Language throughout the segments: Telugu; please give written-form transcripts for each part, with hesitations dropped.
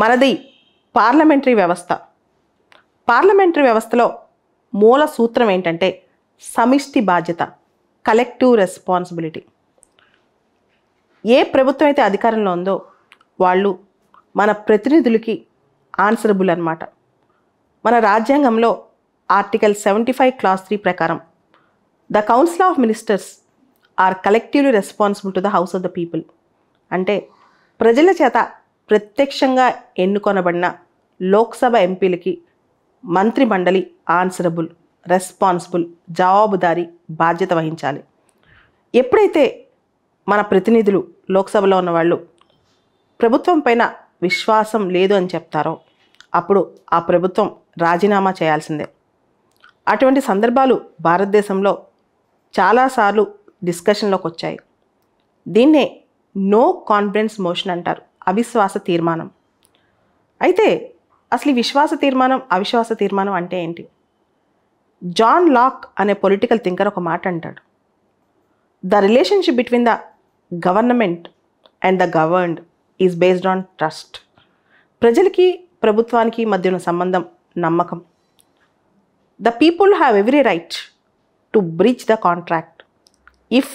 మనది పార్లమెంటరీ వ్యవస్థ. పార్లమెంటరీ వ్యవస్థలో మూల సూత్రం ఏంటంటే సమిష్టి బాధ్యత, కలెక్టివ్ రెస్పాన్సిబిలిటీ. ఏ ప్రభుత్వం అయితే అధికారంలో ఉందో వాళ్ళు మన ప్రతినిధులకి ఆన్సరబుల్ అన్నమాట. మన రాజ్యాంగంలో ఆర్టికల్ 75 క్లాస్ 3 ప్రకారం the council of ministers are collectively responsible to the house of the people. అంటే ప్రజల చేత ప్రత్యక్షంగా ఎన్నుకొనబడిన లోక్సభ ఎంపీలకి మంత్రి మండలి ఆన్సరబుల్, రెస్పాన్సిబుల్, జవాబుదారీ, బాధ్యత వహించాలి. ఎప్పుడైతే మన ప్రతినిధులు లోక్సభలో ఉన్నవాళ్ళు ప్రభుత్వం పైన విశ్వాసం లేదు అని చెప్తారో అప్పుడు ఆ ప్రభుత్వం రాజీనామా చేయాల్సిందే. అటువంటి సందర్భాలు భారతదేశంలో చాలాసార్లు డిస్కషన్లోకి వచ్చాయి. దీన్నే నో కాన్ఫిడెన్స్ మోషన్ అంటారు, అవిశ్వాస తీర్మానం. అయితే అసలు ఈ విశ్వాస తీర్మానం, అవిశ్వాస తీర్మానం అంటే ఏంటి? జాన్ లాక్ అనే పొలిటికల్ థింకర్ ఒక మాట అంటాడు, the relationship between the government and the governed is based on trust. ప్రజలకి ప్రభుత్వానికి మధ్య ఉన్న సంబంధం నమ్మకం. The people have every right to breach the contract if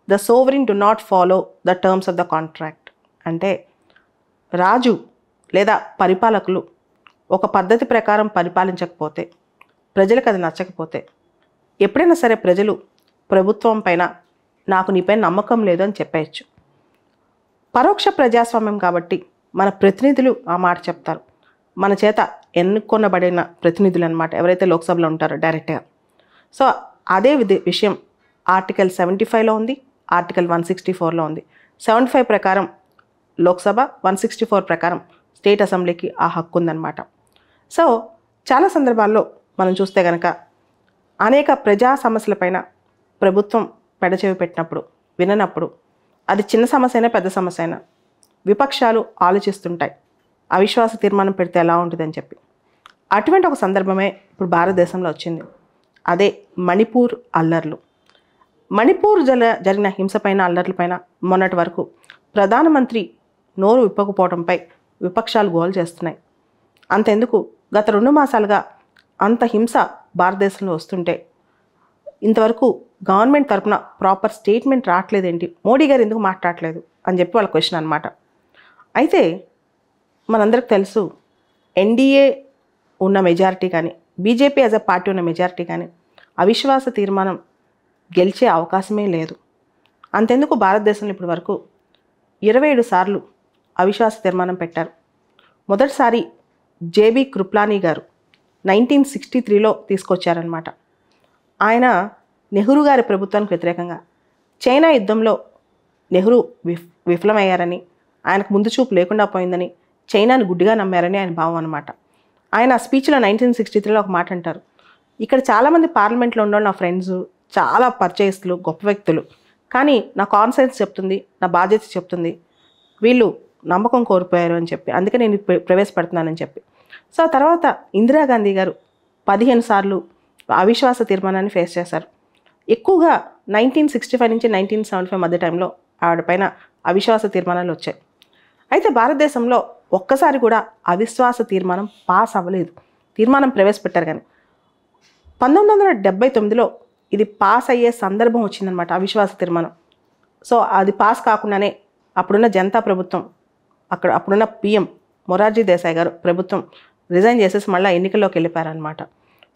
the sovereign do not follow the terms of the contract. అంటే రాజు లేదా పరిపాలకులు ఒక పద్ధతి ప్రకారం పరిపాలించకపోతే, ప్రజలకు అది నచ్చకపోతే, ఎప్పుడైనా సరే ప్రజలు ప్రభుత్వం పైన నాకు నీపైన నమ్మకం లేదు అని చెప్పేయచ్చు. పరోక్ష ప్రజాస్వామ్యం కాబట్టి మన ప్రతినిధులు ఆ మాట చెప్తారు. మన చేత ఎన్నుకొనబడిన ప్రతినిధులు అన్నమాట, ఎవరైతే లోక్సభలో ఉంటారో డైరెక్ట్గా. సో అదే విషయం ఆర్టికల్ 75లో ఉంది, ఆర్టికల్ 164లో ఉంది. 75 ప్రకారం లోక్సభ, 164 ప్రకారం స్టేట్ అసెంబ్లీకి ఆ హక్కు ఉందన్నమాట. సో చాలా సందర్భాల్లో మనం చూస్తే కనుక అనేక ప్రజా సమస్యలపైన ప్రభుత్వం పెడచెవి పెట్టినప్పుడు, విననప్పుడు, అది చిన్న సమస్య అయినా పెద్ద సమస్య అయినా విపక్షాలు ఆలోచిస్తుంటాయి అవిశ్వాస తీర్మానం పెడితే ఎలా ఉంటుందని చెప్పి. అటువంటి ఒక సందర్భమే ఇప్పుడు భారతదేశంలో వచ్చింది. అదే మణిపూర్ అల్లర్లు. మణిపూర్ జరిగిన హింసపైన, అల్లర్లపైన మొన్నటి వరకు ప్రధానమంత్రి నోరు విప్పకపోవడంపై విపక్షాలు గోల్ చేస్తున్నాయి. అంతెందుకు, గత 2 మాసాలుగా అంత హింస భారతదేశంలో వస్తుంటే ఇంతవరకు గవర్నమెంట్ తరఫున ప్రాపర్ స్టేట్మెంట్ రావట్లేదేంటి, మోడీ గారు ఎందుకు మాట్లాడలేదు అని చెప్పి వాళ్ళ క్వశ్చన్ అనమాట. అయితే మనందరికి తెలుసు, ఎన్డీఏ ఉన్న మెజారిటీ కానీ, బీజేపీ యాజ్ అ పార్టీ ఉన్న మెజారిటీ కానీ అవిశ్వాస తీర్మానం గెలిచే అవకాశమే లేదు. అంతెందుకు భారతదేశంలో ఇప్పటి వరకు 27 సార్లు అవిశ్వాస తీర్మానం పెట్టారు. మొదటిసారి జేబీ కృప్లానీ గారు 1963లో తీసుకొచ్చారనమాట. ఆయన నెహ్రూ గారి ప్రభుత్వానికి వ్యతిరేకంగా చైనా యుద్ధంలో నెహ్రూ విఫలమయ్యారని, ఆయనకు ముందు చూపు లేకుండా పోయిందని, చైనాను గుడ్డిగా నమ్మారని ఆయన భావం అనమాట. ఆయన ఆ స్పీచ్లో 1963లో ఒక మాట అంటారు, ఇక్కడ చాలామంది పార్లమెంట్లో ఉన్న నా ఫ్రెండ్స్, చాలా పరిచయస్తులు, గొప్ప వ్యక్తులు, కానీ నా కాన్సెన్స్ చెప్తుంది, నా బాధ్యత చెప్తుంది, వీళ్ళు నమ్మకం కోల్పోయారు అని చెప్పి, అందుకే నేను ప్రవేశపెడుతున్నానని చెప్పి. సో ఆ తర్వాత ఇందిరాగాంధీ గారు 15 సార్లు అవిశ్వాస తీర్మానాన్ని ఫేస్ చేశారు. ఎక్కువగా 1965 నుంచి 1975 మధ్య టైంలో ఆవిడ పైన అవిశ్వాస తీర్మానాలు వచ్చాయి. అయితే భారతదేశంలో ఒక్కసారి కూడా అవిశ్వాస తీర్మానం పాస్ అవ్వలేదు. తీర్మానం ప్రవేశపెట్టారు కానీ 1979లో ఇది పాస్ అయ్యే సందర్భం వచ్చిందనమాట, అవిశ్వాస తీర్మానం. సో అది పాస్ కాకుండానే అప్పుడున్న జనతా ప్రభుత్వం, అప్పుడున్న పిఎం మొరార్జీ దేశాయ్ గారు ప్రభుత్వం రిజైన్ చేసేసి మళ్ళీ ఎన్నికల్లోకి వెళ్ళిపోయారనమాట.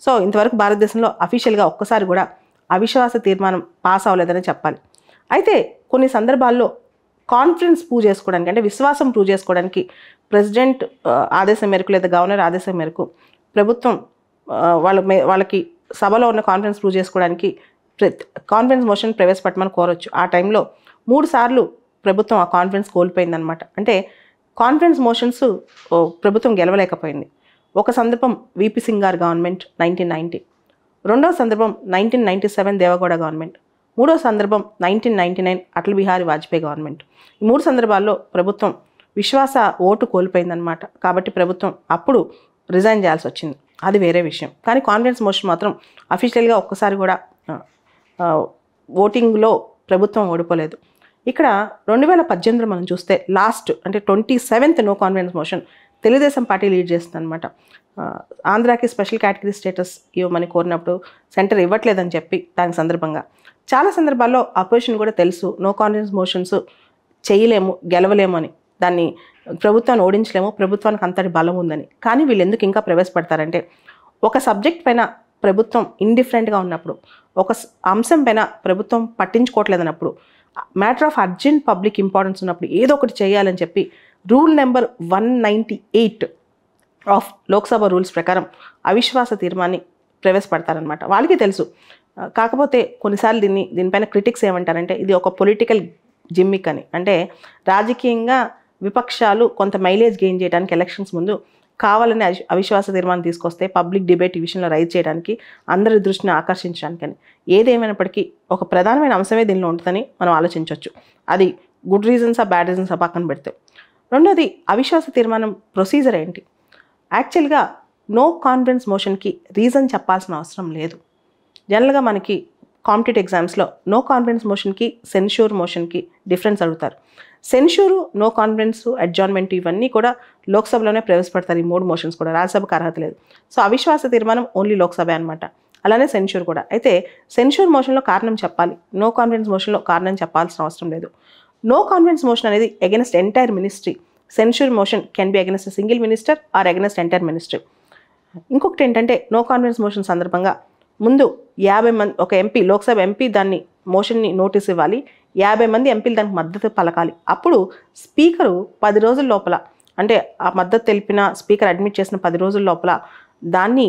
సో ఇంతవరకు భారతదేశంలో అఫీషియల్గా ఒక్కసారి కూడా అవిశ్వాస తీర్మానం పాస్ అవ్వలేదని చెప్పాలి. అయితే కొన్ని సందర్భాల్లో కాన్ఫిడెన్స్ ప్రూవ్ చేసుకోవడానికి, అంటే విశ్వాసం ప్రూవ్ చేసుకోవడానికి ప్రెసిడెంట్ ఆదేశం మేరకు లేదా గవర్నర్ ఆదేశం మేరకు ప్రభుత్వం వాళ్ళకి సభలో ఉన్న కాన్ఫిడెన్స్ ప్రూవ్ చేసుకోవడానికి కాన్ఫిడెన్స్ మోషన్ ప్రవేశపెట్టమని కోరొచ్చు. ఆ టైంలో 3 సార్లు ప్రభుత్వం ఆ కాన్ఫిడెన్స్ కోల్పోయిందనమాట. అంటే కాన్ఫిడెన్స్ మోషన్స్ ప్రభుత్వం గెలవలేకపోయింది. ఒక సందర్భం వీపీ సింగ్ గారి గవర్నమెంట్ 1990, రెండవ సందర్భం 1997 దేవగౌడ గవర్నమెంట్, మూడో సందర్భం 1999 అటల్ బిహారీ వాజ్పేయి గవర్నమెంట్. ఈ 3 సందర్భాల్లో ప్రభుత్వం విశ్వాస ఓటు కోల్పోయిందనమాట. కాబట్టి ప్రభుత్వం అప్పుడు రిజైన్ చేయాల్సి వచ్చింది, అది వేరే విషయం. కానీ కాన్ఫిడెన్స్ మోషన్ మాత్రం అఫీషియల్గా ఒక్కసారి కూడా ఓటింగ్లో ప్రభుత్వం ఓడిపోలేదు. ఇక్కడ 2018లో మనం చూస్తే లాస్ట్ అంటే 27th no confidence motion Telugu Desam party lead చేస్తుంది అనమాట. ఆంధ్రాకి స్పెషల్ కేటగిరీ స్టేటస్ ఇవ్వమని కోరినప్పుడు సెంటర్ ఇవ్వట్లేదని చెప్పి దాని సందర్భంగా చాలా సందర్భాల్లో అపోజిషన్ కూడా తెలుసు నో కాన్ఫిడెన్స్ మోషన్స్ చేయలేము, గెలవలేము అని, దాన్ని ప్రభుత్వాన్ని ఓడించలేము, ప్రభుత్వానికి అంతటి బలం ఉందని. కానీ వీళ్ళు ఎందుకు ఇంకా ప్రవేశపెడతారంటే ఒక సబ్జెక్ట్ పైన ప్రభుత్వం ఇండిఫరెంట్గా ఉన్నప్పుడు, ఒక అంశం పైన ప్రభుత్వం పట్టించుకోవట్లేదన్నప్పుడు, matter of urgent public importance ఉన్నప్పుడు ఏదో ఒకటి చేయాలని చెప్పి rule number 198 of Lok Sabha rules ప్రకారం అవిశ్వాస తీర్మానాన్ని ప్రవేశపెడతారనమాట. వాళ్ళకి తెలుసు. కాకపోతే కొన్నిసార్లు దీనిపైన క్రిటిక్స్ ఏమంటారంటే ఇది ఒక పొలిటికల్ జిమ్మిక్ అని. అంటే రాజకీయంగా విపక్షాలు కొంత మైలేజ్ గెయిన్ చేయడానికి ఎలక్షన్స్ ముందు కావాలని అవిశ్వాస తీర్మానం తీసుకొస్తే పబ్లిక్ డిబేట్ ఈ విషయంలో రైజ్ చేయడానికి, అందరి దృష్టిని ఆకర్షించడానికని. ఏదేమైనప్పటికీ ఒక ప్రధానమైన అంశమే దీనిలో ఉంటుందని మనం ఆలోచించవచ్చు. అది గుడ్ రీజన్సా బ్యాడ్ రీజన్సా పక్కన పెడితే. రెండోది, అవిశ్వాస తీర్మానం ప్రొసీజర్ ఏంటి? యాక్చువల్గా నో కాన్ఫిడెన్స్ మోషన్కి రీజన్ చెప్పాల్సిన అవసరం లేదు. జనరల్గా మనకి కాంపిటేటివ్ ఎగ్జామ్స్లో నో కాన్ఫిడెన్స్ మోషన్కి సెన్ష్యూర్ మోషన్కి డిఫరెన్స్ అడుగుతారు. సెన్ష్యూరు, నో కాన్ఫిడెన్స్, అడ్జార్న్మెంట్ ఇవన్నీ కూడా లోక్సభలోనే ప్రవేశపెడతారు. ఈ 3 మోషన్స్ కూడా రాజ్యసభకు అర్హత లేదు. సో అవిశ్వాస తీర్మానం ఓన్లీ లోక్సభ అనమాట. అలానే సెన్ష్యూర్ కూడా. అయితే సెన్ష్యూర్ మోషన్లో కారణం చెప్పాలి, నో కాన్ఫిడెన్స్ మోషన్లో కారణం చెప్పాల్సిన అవసరం లేదు. నో కాన్ఫిడెన్స్ మోషన్ అనేది against entire ministry. Censure motion can be against single minister or against entire ministry. ఇంకొకటి ఏంటంటే నో కాన్ఫిడెన్స్ మోషన్ సందర్భంగా ముందు 50 మంది, ఒక ఎంపీ, లోక్సభ ఎంపీ దాన్ని మోషన్ని నోటీస్ ఇవ్వాలి. 50 మంది ఎంపీలు దానికి మద్దతు పలకాలి. అప్పుడు స్పీకరు 10 రోజుల లోపల, అంటే ఆ మద్దతు తెలిపిన స్పీకర్ అడ్మిట్ చేసిన 10 రోజుల లోపల దాన్ని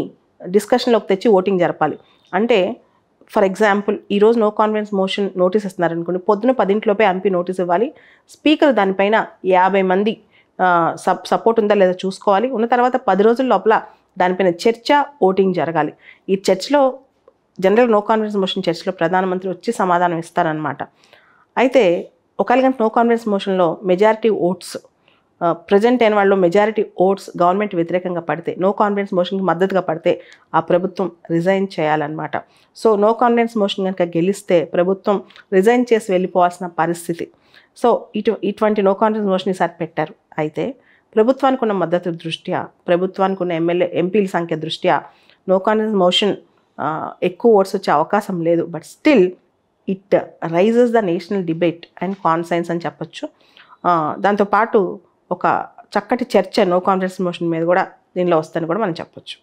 డిస్కషన్లోకి తెచ్చి ఓటింగ్ జరపాలి. అంటే ఫర్ ఎగ్జాంపుల్ ఈరోజు నో కాన్ఫిడెన్స్ మోషన్ నోటీస్ ఇస్తున్నారనుకోండి, పొద్దున 10 ఎంపీ నోటీస్ ఇవ్వాలి. స్పీకర్ దానిపైన 50 మంది సపోర్ట్ ఉందా లేదా చూసుకోవాలి. ఉన్న తర్వాత 10 రోజుల లోపల దానిపైన చర్చ, ఓటింగ్ జరగాలి. ఈ చర్చలో జనరల్ నో కాన్ఫిడెన్స్ మోషన్ చర్చలో ప్రధానమంత్రి వచ్చి సమాధానం ఇస్తారనమాట. అయితే ఒకవేళ నో కాన్ఫిడెన్స్ మోషన్లో మెజారిటీ ఓట్స్ ప్రజెంట్ అయిన వాళ్ళు మెజారిటీ ఓట్స్ గవర్నమెంట్ వ్యతిరేకంగా పడితే, నో కాన్ఫిడెన్స్ మోషన్కి మద్దతుగా పడితే ఆ ప్రభుత్వం రిజైన్ చేయాలన్నమాట. సో నో కాన్ఫిడెన్స్ మోషన్ కనుక గెలిస్తే ప్రభుత్వం రిజైన్ చేసి వెళ్ళిపోవాల్సిన పరిస్థితి. సో ఇటువంటి నో కాన్ఫిడెన్స్ మోషన్ ఈసారి పెట్టారు. అయితే ప్రభుత్వానికి ఉన్న మద్దతు దృష్ట్యా, ప్రభుత్వానికి ఉన్న ఎంపీల సంఖ్య దృష్ట్యా నో కాన్ఫిడెన్స్ మోషన్ ఎక్కువ ఓట్స్ వచ్చే అవకాశం లేదు. But still it raises the national debate and conscience అని చెప్పచ్చు. దాంతోపాటు ఒక చక్కటి చర్చ నో కాన్ఫిడెన్స్ మోషన్ మీద కూడా దీనిలో వస్తుందని కూడా మనం చెప్పొచ్చు.